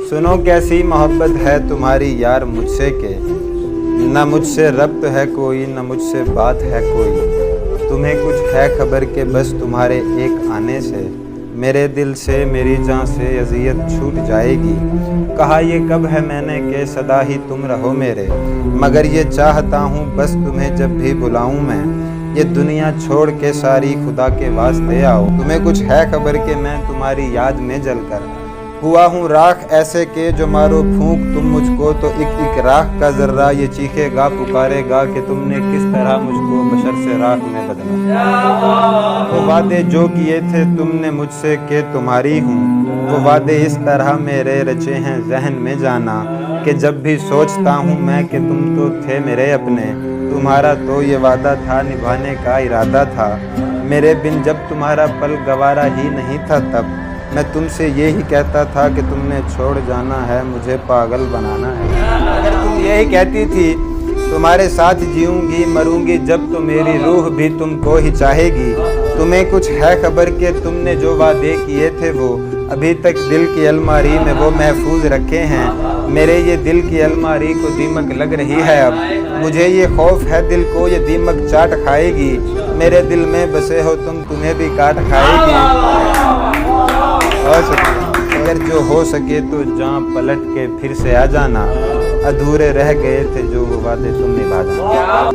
सुनो कैसी मोहब्बत है तुम्हारी यार मुझसे के, न मुझसे रब्त है कोई न मुझसे बात है कोई। तुम्हें कुछ है खबर के बस तुम्हारे एक आने से मेरे दिल से मेरी जान से अज़ियत छूट जाएगी। कहा ये कब है मैंने कि सदा ही तुम रहो मेरे, मगर ये चाहता हूँ बस तुम्हें जब भी बुलाऊँ मैं। ये दुनिया छोड़ के सारी खुदा के वास्ते आओ। तुम्हें कुछ है खबर कि मैं तुम्हारी याद में जलकर हुआ हूँ राख ऐसे के जो मारो फूंक तुम मुझको तो एक एक राख का जर्रा ये चीखेगा पुकारेगा कि तुमने किस तरह मुझको बशर से राख में बदला। वो वादे जो किए थे तुमने मुझसे कि तुम्हारी हूँ, वो वादे इस तरह मेरे रचे हैं जहन में जाना कि जब भी सोचता हूँ मैं कि तुम तो थे मेरे अपने, तुम्हारा तो ये वादा था निभाने का इरादा था। मेरे बिन जब तुम्हारा पल गवारा ही नहीं था तब मैं तुमसे यही कहता था कि तुमने छोड़ जाना है मुझे पागल बनाना है। अगर तुम यही कहती थी तुम्हारे साथ जीऊंगी मरूंगी जब तो मेरी रूह भी तुमको ही चाहेगी। तुम्हें कुछ है खबर कि तुमने जो वादे किए थे वो अभी तक दिल की अलमारी में वो महफूज रखे हैं। मेरे ये दिल की अलमारी को दीमक लग रही है अब, मुझे ये खौफ है दिल को ये दीमक चाट खाएगी। मेरे दिल में बसे हो तुम तुम्हें भी काट खाएगी। अगर जो हो सके तो जहाँ पलट के फिर से आ जाना, अधूरे रह गए थे जो वादे तुम निभा जाना।